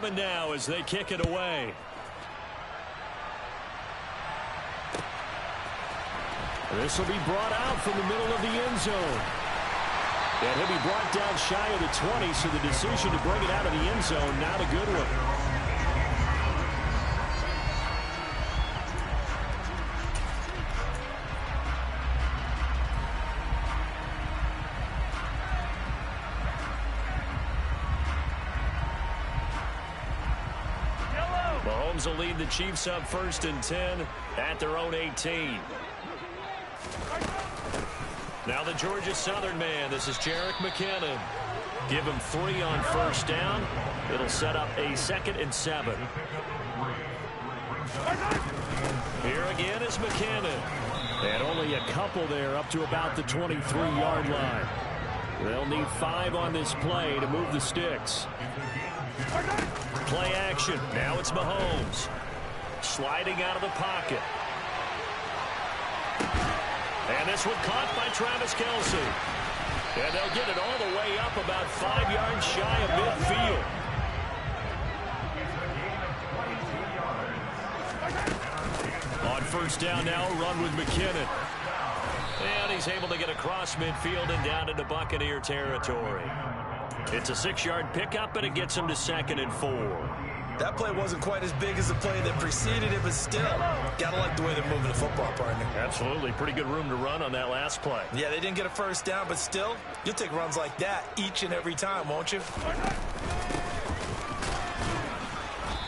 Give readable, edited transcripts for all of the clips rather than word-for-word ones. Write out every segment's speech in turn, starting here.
Now as they kick it away. This will be brought out from the middle of the end zone. And he'll be brought down shy of the 20, so the decision to bring it out of the end zone, not a good one. Mahomes will lead the Chiefs up 1st and 10 at their own 18. Now the Georgia Southern man. This is Jerick McKinnon. Give him 3 on 1st down. It'll set up a 2nd and 7. Here again is McKinnon. And only a couple there up to about the 23-yard line. They'll need 5 on this play to move the sticks. Play action. Now it's Mahomes. Sliding out of the pocket. And this one caught by Travis Kelce. And they'll get it all the way up about 5 yards shy of midfield. On 1st down now, run with McKinnon. And he's able to get across midfield and down into Buccaneer territory. It's a 6-yard pickup, and it gets him to 2nd and 4. That play wasn't quite as big as the play that preceded it, but still, got to like the way they're moving the football, partner. Absolutely. Pretty good room to run on that last play. Yeah, they didn't get a 1st down, but still, you'll take runs like that each and every time, won't you?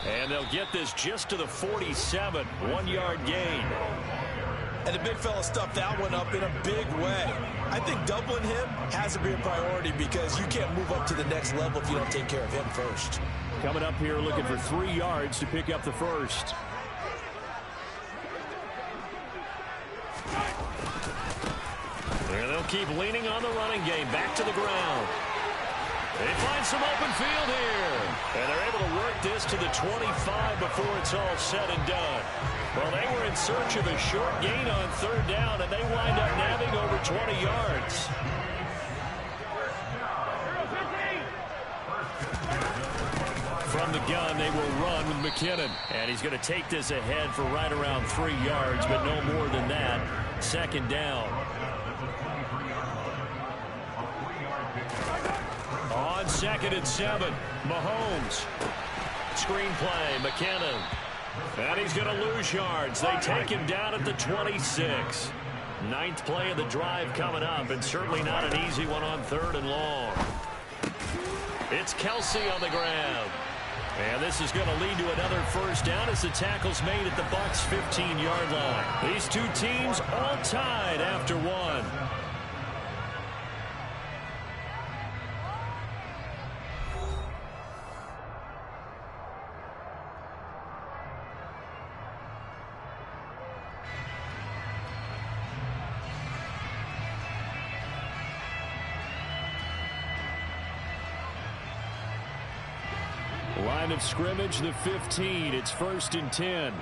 And they'll get this just to the 47, 1-yard gain. And the big fella stuffed that one up in a big way. I think doubling him has to be a priority because you can't move up to the next level if you don't take care of him first. Coming up here looking for 3 yards to pick up the 1st. And they'll keep leaning on the running game. Back to the ground. They find some open field here. And they're able to work this to the 25 before it's all said and done. Well, they were in search of a short gain on 3rd down, and they wind up nabbing over 20 yards. From the gun, they will run with McKinnon. And he's going to take this ahead for right around 3 yards, but no more than that. 2nd down. On 2nd and 7, Mahomes. Screen play, McKinnon. And he's going to lose yards. They take him down at the 26. 9th play of the drive coming up, and certainly not an easy one on 3rd and long. It's Kelce on the ground. And this is going to lead to another 1st down as the tackle's made at the Bucs' 15-yard line. These two teams all tied after 1. Line of scrimmage, the 15. It's 1st and 10.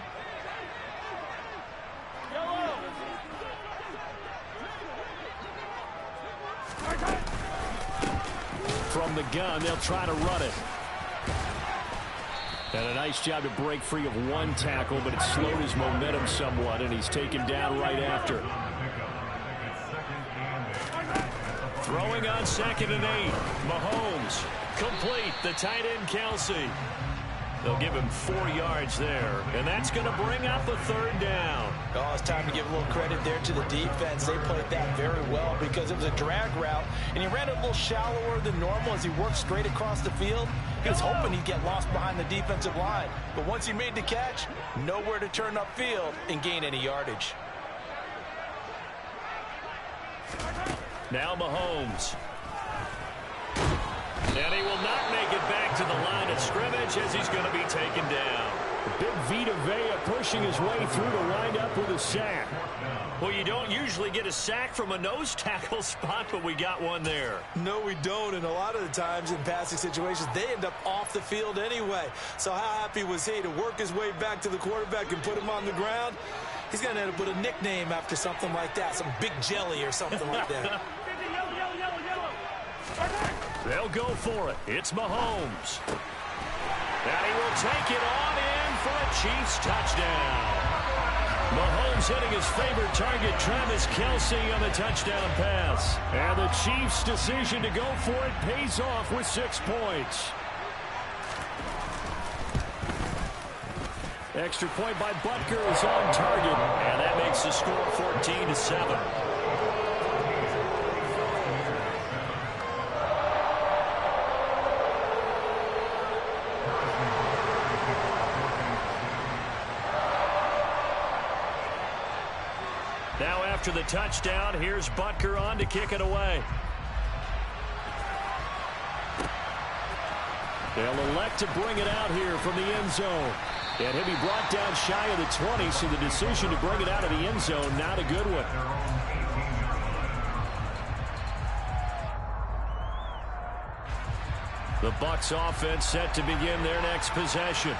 From the gun, they'll try to run it. And a nice job to break free of 1 tackle, but it slowed his momentum somewhat, and he's taken down right after. Throwing on 2nd and 8. Mahomes. Complete. The tight end, Kelce. They'll give him 4 yards there. And that's going to bring up a 3rd down. Oh, it's time to give a little credit there to the defense. They played that very well because it was a drag route. And he ran it a little shallower than normal as he worked straight across the field. He was hoping he'd get lost behind the defensive line. But once he made the catch, nowhere to turn upfield and gain any yardage. Now Mahomes. And he will not make it back to the line of scrimmage as he's going to be taken down. Big Vita Vea pushing his way through to wind up with a sack. Well, you don't usually get a sack from a nose tackle spot, but we got one there. No, we don't, and a lot of the times in passing situations, they end up off the field anyway. So how happy was he to work his way back to the quarterback and put him on the ground? He's going to end up with a nickname after something like that, some Big Jelly or something like that. They'll go for it. It's Mahomes. And he will take it on in for a Chiefs touchdown. Mahomes hitting his favorite target, Travis Kelce, on the touchdown pass. And the Chiefs' decision to go for it pays off with 6 points. Extra point by Butker is on target, and that makes the score 14-7. Now after the touchdown, here's Butker on to kick it away. They'll elect to bring it out here from the end zone. And he'll be brought down shy of the 20, so the decision to bring it out of the end zone, not a good one. The Bucs offense set to begin their next possession.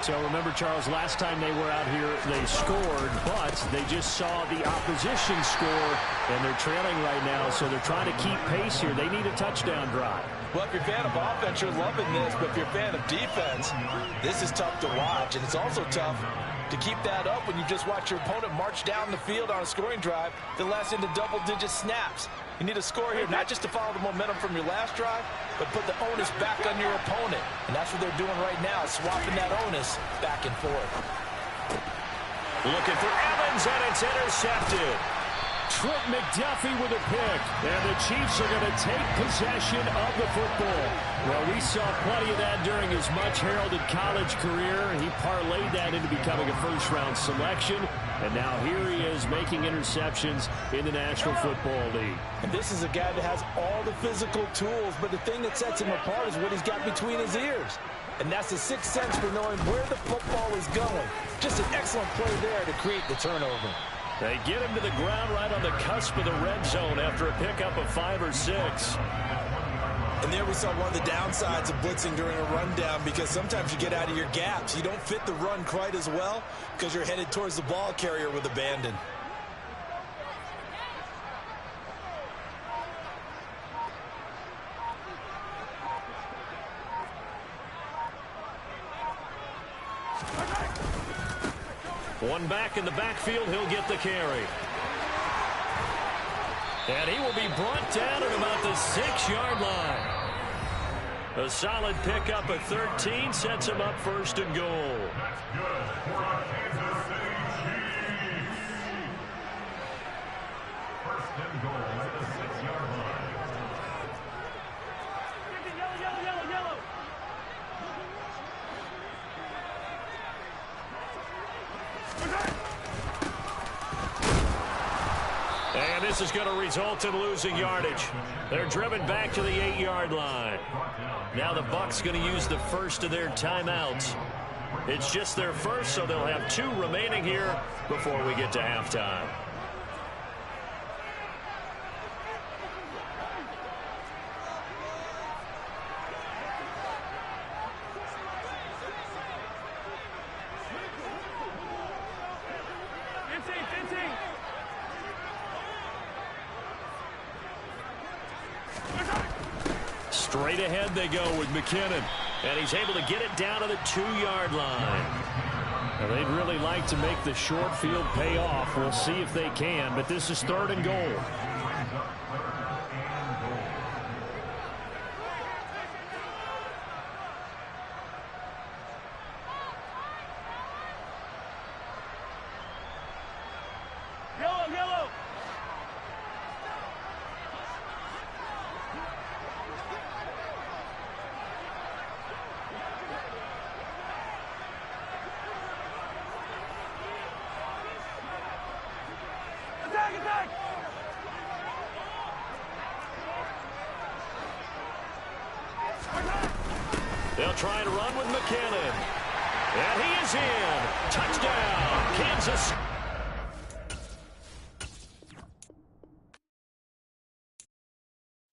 So remember, Charles, last time they were out here, they scored, but they just saw the opposition score, and they're trailing right now, so they're trying to keep pace here. They need a touchdown drive. Well, if you're a fan of offense, you're loving this, but if you're a fan of defense, this is tough to watch, and it's also tough to keep that up when you just watch your opponent march down the field on a scoring drive that lasts into double-digit snaps. You need a score here, not just to follow the momentum from your last drive, but put the onus back on your opponent. And that's what they're doing right now, swapping that onus back and forth. Looking for Evans, and it's intercepted. Trent McDuffie with a pick, and the Chiefs are going to take possession of the football. Well, we saw plenty of that during his much-heralded college career. He parlayed that into becoming a first-round selection, and now here he is making interceptions in the National Football League. And this is a guy that has all the physical tools, but the thing that sets him apart is what he's got between his ears. And that's the sixth sense for knowing where the football is going. Just an excellent play there to create the turnover. They get him to the ground right on the cusp of the red zone after a pickup of 5 or 6. And there we saw one of the downsides of blitzing during a rundown, because sometimes you get out of your gaps. You don't fit the run quite as well because you're headed towards the ball carrier with abandon. One back in the backfield, he'll get the carry. And he will be brought down at about the 6-yard line. A solid pickup of 13 sets him up 1st and goal. And this is going to result in losing yardage. They're driven back to the 8-yard line. Now the Bucs going to use the first of their timeouts. It's just their first, so they'll have 2 remaining here before we get to halftime. Straight ahead they go with McKinnon. And he's able to get it down to the 2-yard line. Now, they'd really like to make the short field pay off. We'll see if they can, but this is 3rd and goal. They'll try and run with McKinnon. And he is in. Touchdown, Kansas.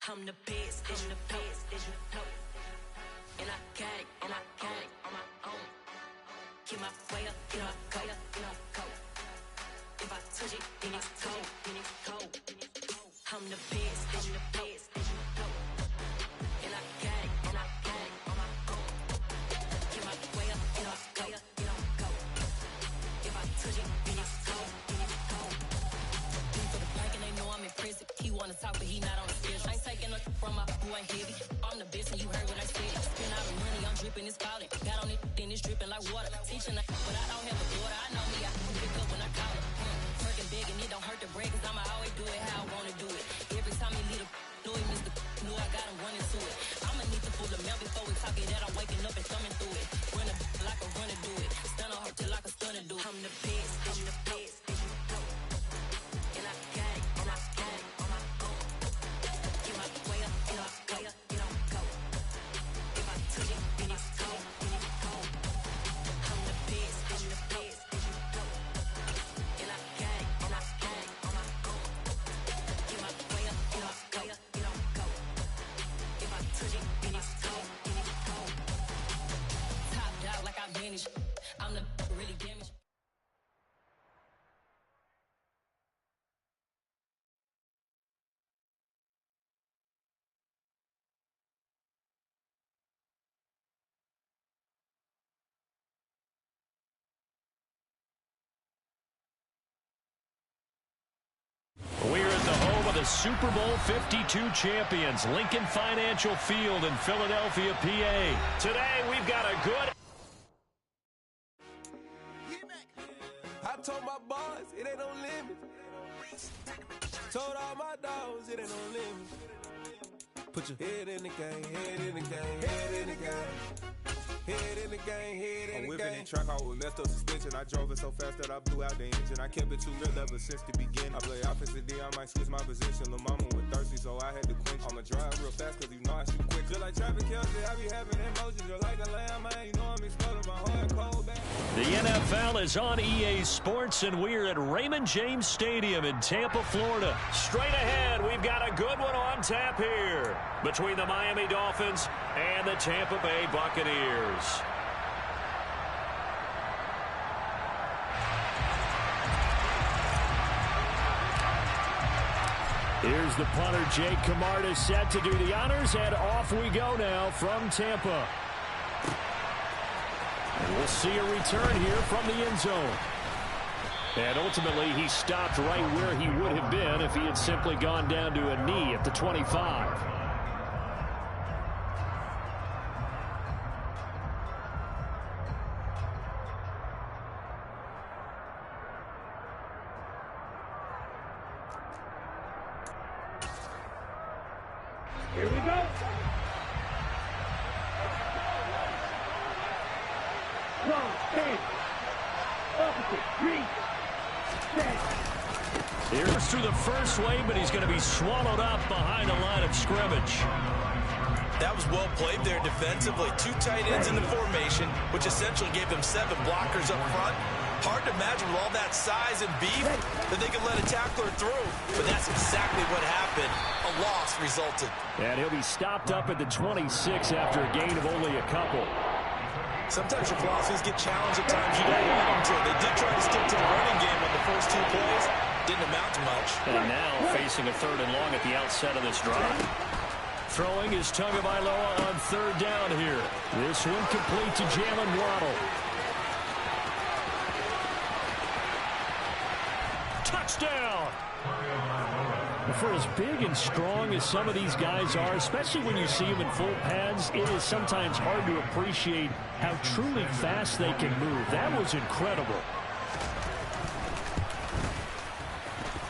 I'm the best, and I got it, on my own. Keep my way up, get my coat. If I touch it, then it's cold. I'm the best, and I got it, on my own. Keep ballin'. Got on it, then it's dripping like water. Teaching her, but I don't have a daughter. I know me, I can pick up when I call her. Twerking big and it don't hurt the break, cause I'ma always do it how I wanna do it. Every time he leave the knew he missed the knew I got him running to it. I'ma need to pull the milk before we talk it that I'm waking up and thumbing through it. Run a like a runner do it. Stun on her till like a stunner do it. I'm the best, I'm the best. And I got it, and I got it on my own. Get my way up, get up, way up, get on go. If I touch it, then it's cold, then it's cold. I'm the best, I'm the best. And I got it, and I got it on my own. Get my way up, get up, way up, get on go. If I touch it, then it's cold, then it's cold. Top dog like I vanished. I'm the really damaged. We're at the home of the Super Bowl 52 champions, Lincoln Financial Field in Philadelphia, PA. Today, we've got a good... I told my boys it ain't no limit. Told all my dogs it ain't no limit. Put your head in the game, head in the game, head in the game. Head in the game, head in the game. I'm whipping in track, I was left up suspension. I drove it so fast that I blew out the engine. I kept it too real ever since the beginning. I play offensive D, I might switch my position. Lil' mama was thirsty, so I had to quench. I'ma drive real fast, cause you know I shoot quick. Just like Travis Kelce, I be having emotions. Just like the lamb, man, you know I'm exploding my heart cold, man. The NFL is on EA Sports, and we're at Raymond James Stadium in Tampa, Florida. Straight ahead, we've got a good one on tap here between the Miami Dolphins and the Tampa Bay Buccaneers. Here's the punter, Jake Camarda, set to do the honors, and off we go now from Tampa. And we'll see a return here from the end zone. And ultimately, he stopped right where he would have been if he had simply gone down to a knee at the 25. Here we go. One, stand. Opposite, three, set. Here's through the first wave, but he's going to be swallowed up behind the line of scrimmage. That was well played there defensively. Two tight ends in the formation, which essentially gave them 7 blockers up front. Hard to imagine with all that size and beef that they could let a tackler through. But that's exactly what happened. A loss resulted. And he'll be stopped up at the 26 after a gain of only a couple. Sometimes your philosophies get challenged at times. You don't want them to. They did try to stick to the running game on the first 2 plays. Didn't amount to much. And now facing a 3rd and long at the outset of this drive. Throwing is Tagovailoa on 3rd down here. This one complete to Jalen Waddle. Touchdown! For as big and strong as some of these guys are, especially when you see them in full pads, it is sometimes hard to appreciate how truly fast they can move. That was incredible.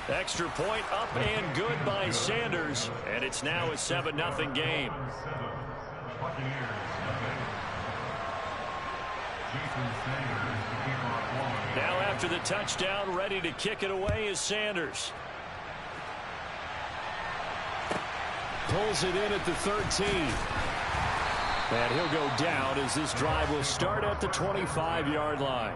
Extra point up and good by Sanders, and it's now a 7-0 game. Now after the touchdown, ready to kick it away is Sanders. Pulls it in at the 13. And he'll go down as this drive will start at the 25-yard line.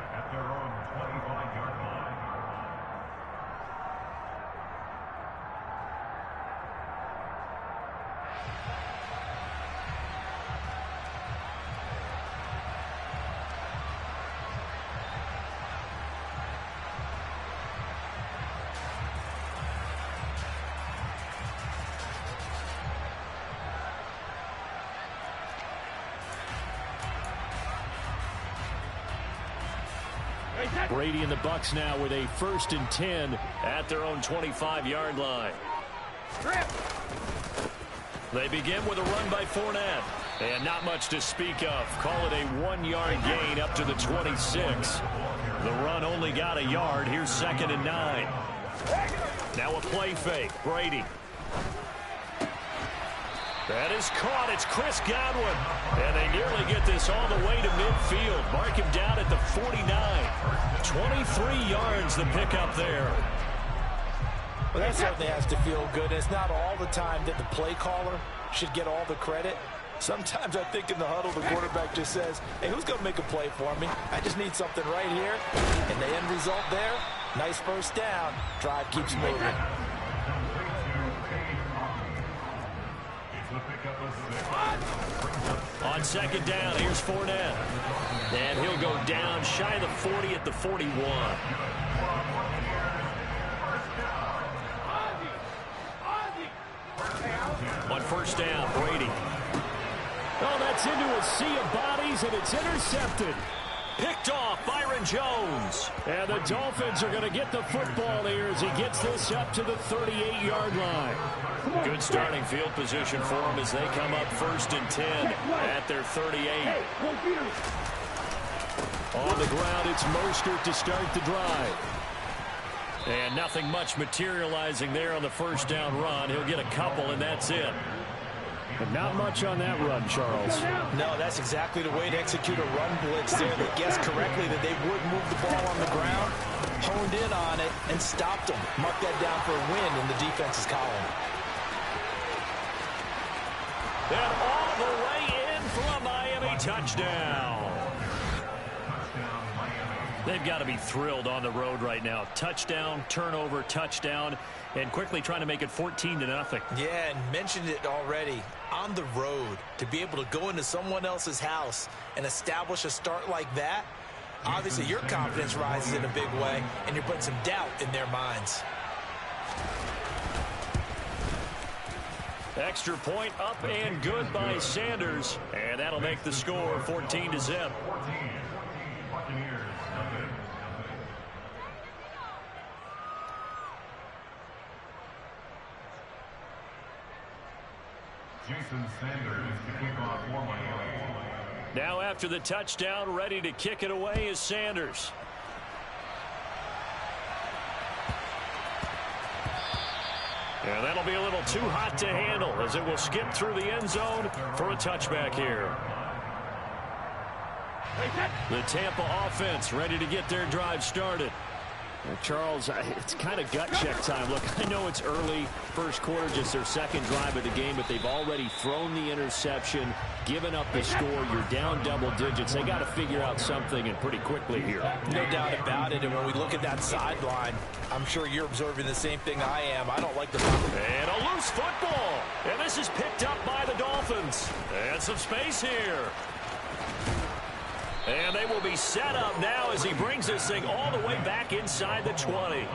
Brady and the Bucs now with a 1st and 10 at their own 25-yard line. They begin with a run by Fournette. And not much to speak of. Call it a 1-yard gain up to the 26. The run only got a yard. Here's 2nd and 9. Now a play fake. Brady. That is caught. It's Chris Godwin. And they nearly get this all the way to midfield. Mark him down at the 49. 23 yards the pickup there. Well, that certainly has to feel good. It's not all the time that the play caller should get all the credit. Sometimes I think in the huddle, the quarterback just says, hey, who's going to make a play for me? I just need something right here. And the end result there, nice first down. Drive keeps moving. On 2nd down, here's Fournette. And he'll go down shy of the 40 at the 41. On 1st down, Brady. Oh, that's into a sea of bodies, and it's intercepted. Picked off Byron Jones. And the Dolphins are going to get the football here as he gets this up to the 38-yard line. Good starting field position for them as they come up 1st and 10 at their 38. On the ground, it's Mostert to start the drive. And nothing much materializing there on the 1st down run. He'll get a couple, and that's it. But not much on that run, Charles. No, that's exactly the way to execute a run blitz there. They guessed correctly that they would move the ball on the ground, honed in on it, and stopped them. Mark that down for a win in the defense's column. And all the way in for a Miami touchdown. They've got to be thrilled on the road right now. Touchdown, turnover, touchdown, and quickly trying to make it 14-0. Yeah, and mentioned it already. On the road, to be able to go into someone else's house and establish a start like that, obviously your confidence rises in a big way, and you're putting some doubt in their minds. Extra point up and good by Sanders, and that'll make the score 14-0. Jason Sanders to kick off for Miami. Now after the touchdown, ready to kick it away is Sanders. And that'll be a little too hot to handle as it will skip through the end zone for a touchback here. The Tampa offense ready to get their drive started. Charles, it's kind of gut check time. Look, I know it's early, first quarter, just their 2nd drive of the game, but they've already thrown the interception, given up the score. You're down double digits. They got to figure out something, and pretty quickly here. No doubt about it. And when we look at that sideline, I'm sure you're observing the same thing I am. I don't like the... And a loose football. And this is picked up by the Dolphins. And some space here. And they will be set up now as he brings this thing all the way back inside the 20.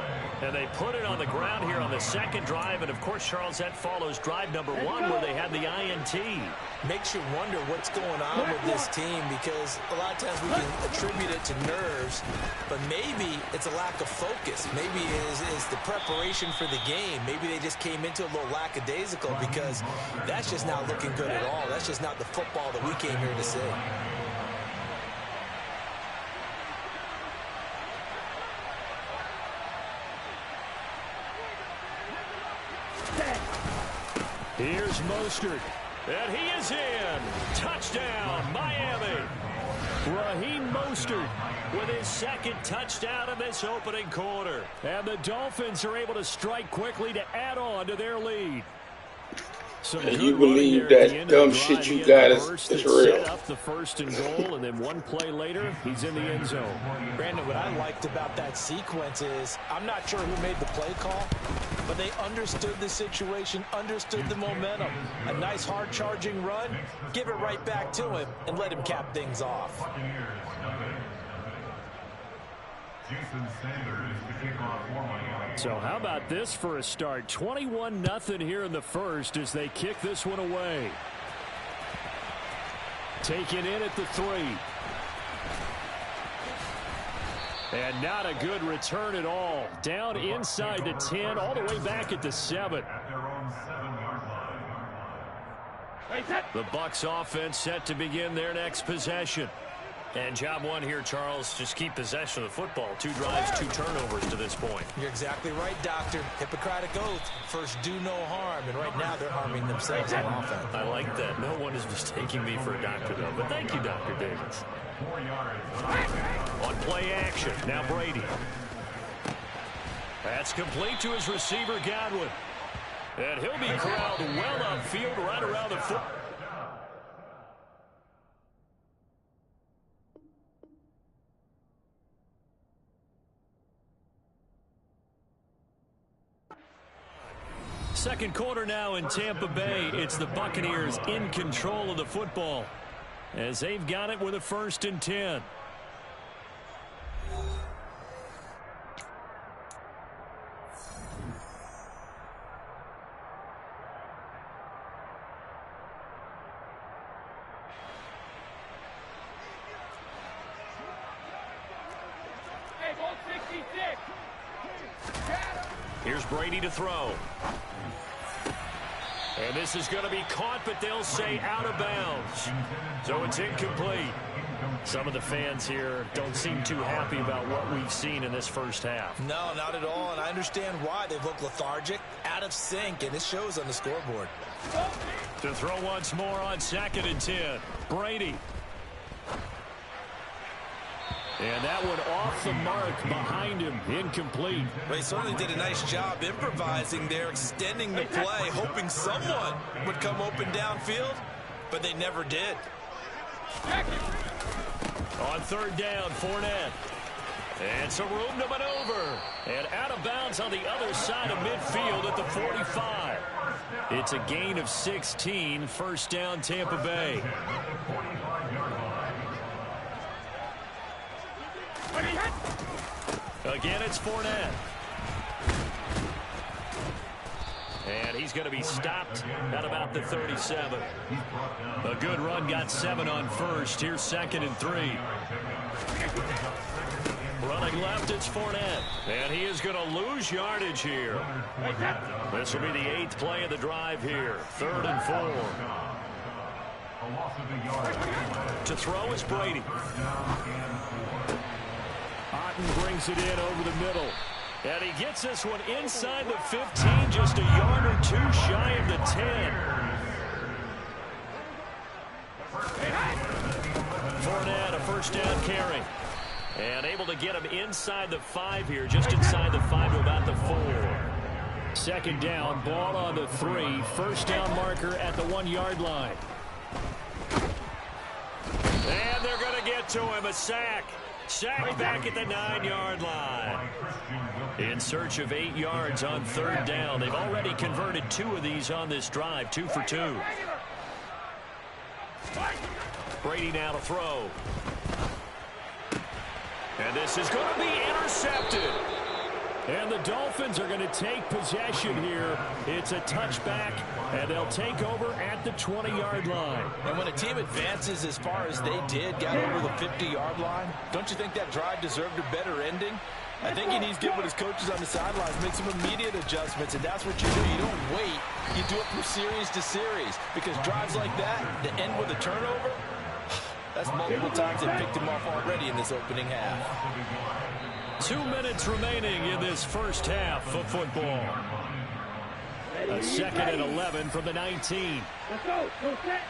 And they put it on the ground here on the 2nd drive. And, of course, Charles, that follows drive number 1 where they had the INT. Makes you wonder what's going on with this team, because a lot of times we can attribute it to nerves, but maybe it's a lack of focus. Maybe it's the preparation for the game. Maybe they just came into a little lackadaisical, because that's just not looking good at all. That's just not the football that we came here to see. Here's Mostert, and he is in. Touchdown, Miami. Raheem Mostert with his 2nd touchdown of this opening quarter. And the Dolphins are able to strike quickly to add on to their lead. And you believe that dumb shit you got is real. Set up the 1st and goal, and then one play later, he's in the end zone. Brandon, what I liked about that sequence is, I'm not sure who made the play call, but they understood the situation, understood the momentum. A nice hard-charging run, give it right back to him, and let him cap things off. Jason Sanders to kick off for Miami. So how about this for a start? 21-0 here in the 1st as they kick this one away. Taken in at the 3. And not a good return at all. Down inside the 10, all the way back at the 7. At their own 7-yard line. The Bucs offense set to begin their next possession. And job one here, Charles, just keep possession of the football. 2 drives, 2 turnovers to this point. You're exactly right, Doctor. Hippocratic oath. First, do no harm. And right now, they're harming themselves on offense. I like that. No one is mistaking me for a doctor, though. But thank you, Dr. Davis. 4 yards. On play action, now Brady. That's complete to his receiver, Godwin. And he'll be corralled well upfield right around the foot. Second quarter now in Tampa Bay. It's the Buccaneers in control of the football as they've got it with a 1st and 10. Here's Brady to throw. And this is going to be caught, but they'll say out of bounds. So it's incomplete. Some of the fans here don't seem too happy about what we've seen in this first half. No, not at all, and I understand why. They look lethargic, out of sync, and it shows on the scoreboard. To throw once more on 2nd and 10. Brady. And that one off the mark behind him, incomplete. Well, he certainly did a nice job improvising there, extending the play, hoping someone would come open downfield, but they never did. On 3rd down, Fournette. And some room to maneuver. And out of bounds on the other side of midfield at the 45. It's a gain of 16, 1st down, Tampa Bay. Again, it's Fournette. And he's going to be stopped at about the 37. A good run, got 7 on 1st. Here's 2nd and 3. Running left, it's Fournette. And he is going to lose yardage here. This will be the 8th play of the drive here. 3rd and 4. To throw is Brady. Otten brings it in over the middle. And he gets this one inside the 15, just a yard or 2 shy of the 10. Fournette, a 1st down carry. And able to get him inside the 5 here, just inside the 5 to about the 4. 2nd down, ball on the 3. 1st down marker at the 1-yard line. And they're going to get to him, a sack. Sack back at the 9-yard line. In search of 8 yards on 3rd down. They've already converted 2 of these on this drive, 2 for 2. Brady now to throw. And this is going to be intercepted. And the Dolphins are going to take possession here. It's a touchback, and they'll take over at the 20-yard line. And when a team advances as far as they did, got over the 50-yard line, don't you think that drive deserved a better ending? I think he needs to get with his coaches on the sidelines, make some immediate adjustments, and that's what you do. You don't wait. You do it from series to series, because drives like that, that end with a turnover, that's multiple times they picked him off already in this opening half. 2 minutes remaining in this first half of football. A 2nd and 11 from the 19. Let's go. Go set.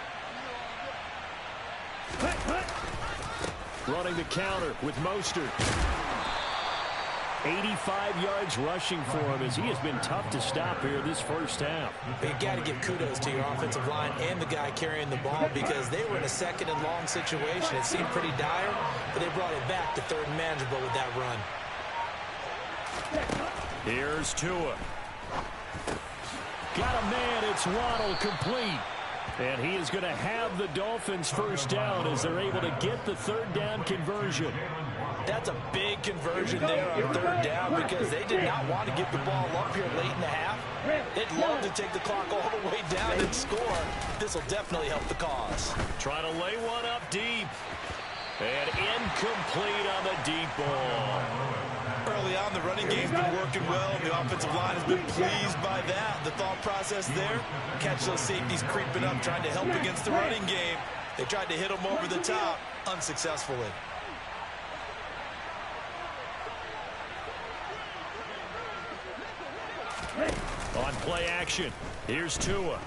Running the counter with Mostert. 85 yards rushing for him as he has been tough to stop here this first half. You got to give kudos to your offensive line and the guy carrying the ball because they were in a 2nd and long situation. It seemed pretty dire, but they brought it back to 3rd and manageable with that run. Here's Tua. Got a man, it's Waddle, complete. And he is going to have the Dolphins first down as they're able to get the 3rd down conversion. That's a big conversion there on 3rd down because they did not want to get the ball up here late in the half. They'd love to take the clock all the way down and score. This will definitely help the cause. Trying to lay one up deep. And incomplete on the deep ball. early on, the running game's been working well, and the offensive line has been pleased by that. The thought process there, catch those safeties creeping up, trying to help against the running game. They tried to hit them over the top, unsuccessfully. On play action, here's Tua.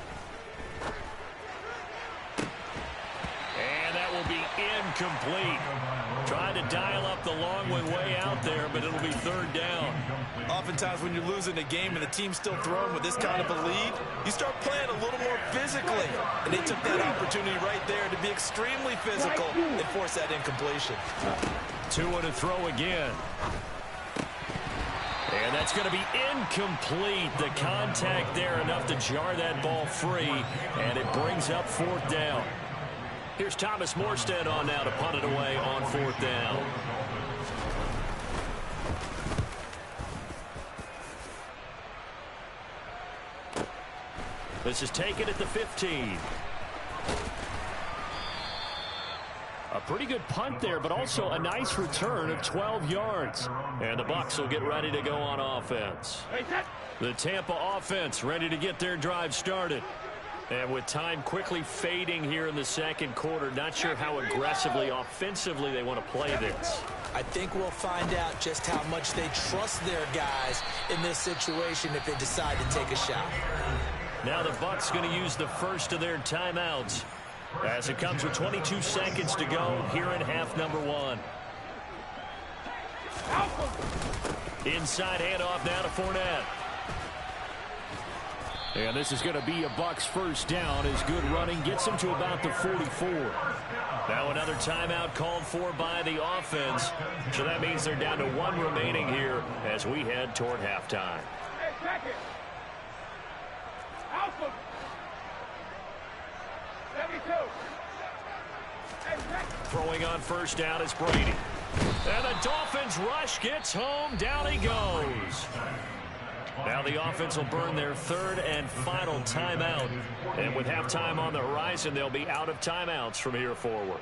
And that will be incomplete. Trying to dial up the long way out there, but it'll be third down. Oftentimes when you're losing a game and the team's still throwing with this kind of a lead, you start playing a little more physically. And they took that opportunity right there to be extremely physical and force that incompletion. Tua to throw again. And that's going to be incomplete. The contact there enough to jar that ball free, and it brings up fourth down. Here's Thomas Morstead on now to punt it away on fourth down. This is taken at the 15. A pretty good punt there, but also a nice return of 12 yards. And the Bucs will get ready to go on offense. The Tampa offense ready to get their drive started. And with time quickly fading here in the second quarter, not sure how aggressively, offensively they want to play this. I think we'll find out just how much they trust their guys in this situation if they decide to take a shot. Now the Bucs going to use the first of their timeouts as it comes with 22 seconds to go here in half number one. Inside handoff now to Fournette. And this is going to be a Bucs first down as good running gets them to about the 44. Now another timeout called for by the offense. So that means they're down to one remaining here as we head toward halftime. Throwing on first down is Brady. And the Dolphins rush gets home. Down he goes. Now the offense will burn their third and final timeout. And with halftime on the horizon, they'll be out of timeouts from here forward.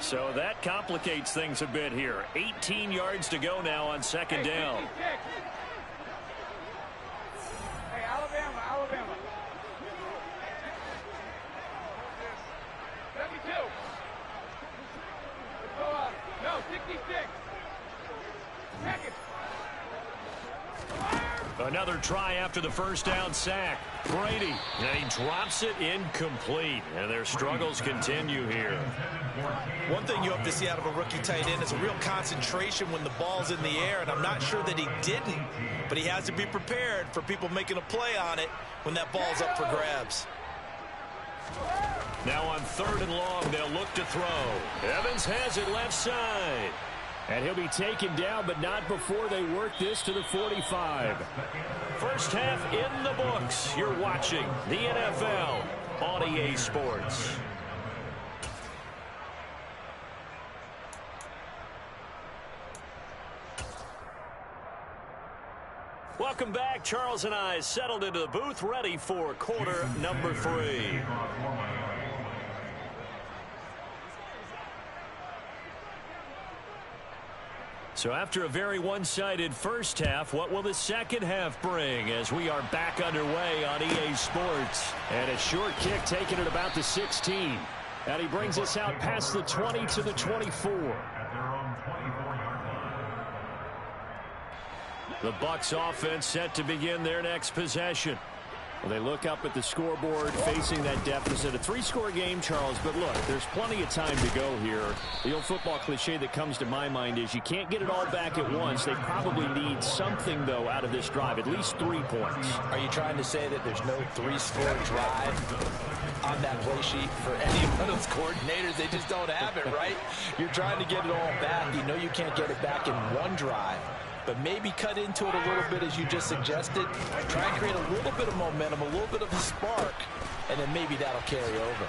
So that complicates things a bit here. 18 yards to go now on second down. Hey, Alabama. 72. No, 66. Second. Another try after the first down sack. Brady, and he drops it incomplete. And their struggles continue here. One thing you hope to see out of a rookie tight end is a real concentration when the ball's in the air, and I'm not sure that he didn't, but he has to be prepared for people making a play on it when that ball's up for grabs. Now on third and long, they'll look to throw. Evans has it left side. And he'll be taken down, but not before they work this to the 45. First half in the books. You're watching the NFL on EA Sports. Welcome back. Charles and I settled into the booth, ready for quarter number 3. So after a very one-sided first half, what will the second half bring as we are back underway on EA Sports? And a short kick taken at about the 16. And he brings us out past the 20 to the 24. The Bucs offense set to begin their next possession. Well, they look up at the scoreboard facing that deficit. A 3-score game, Charles, but look, there's plenty of time to go here. The old football cliche that comes to my mind is you can't get it all back at once. They probably need something, though, out of this drive, at least 3 points. Are you trying to say that there's no 3-score drive on that play sheet for any of those coordinators? They just don't have it, right? You're trying to get it all back. You know you can't get it back in one drive. But maybe cut into it a little bit as you just suggested. Try and create a little bit of momentum, a little bit of a spark, and then maybe that'll carry over.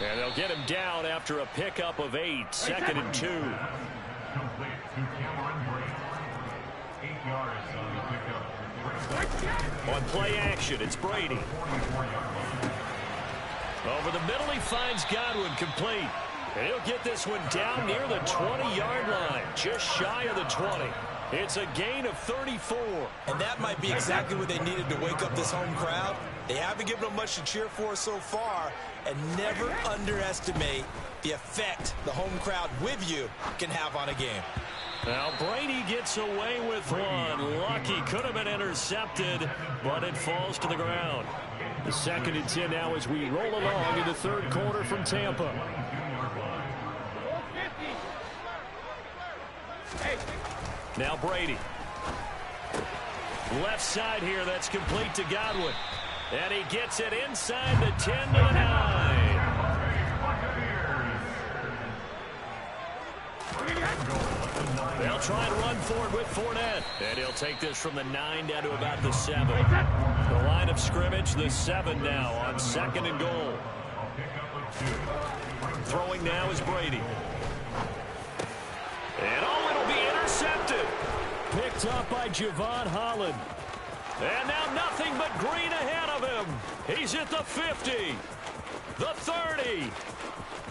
And they'll get him down after a pickup of 8, second and 2. On play action, it's Brady. Over the middle, he finds Godwin complete. And he'll get this one down near the 20-yard line, just shy of the 20. It's a gain of 34. And that might be exactly what they needed to wake up this home crowd. They haven't given them much to cheer for so far, and never underestimate the effect the home crowd with you can have on a game. Now Brady gets away with one. Lucky, could have been intercepted, but it falls to the ground. The 2nd and 10 now as we roll along in the third quarter from Tampa. Now Brady. Left side here, that's complete to Godwin. And he gets it inside the 10 to the 9. They'll try and run for it with Fournette. And he'll take this from the 9 down to about the 7. The line of scrimmage, the 7 now on 2nd and goal. Throwing now is Brady. And it'll be intercepted. Picked up by Javon Holland. And now nothing but green ahead of him. He's at the 50, the 30,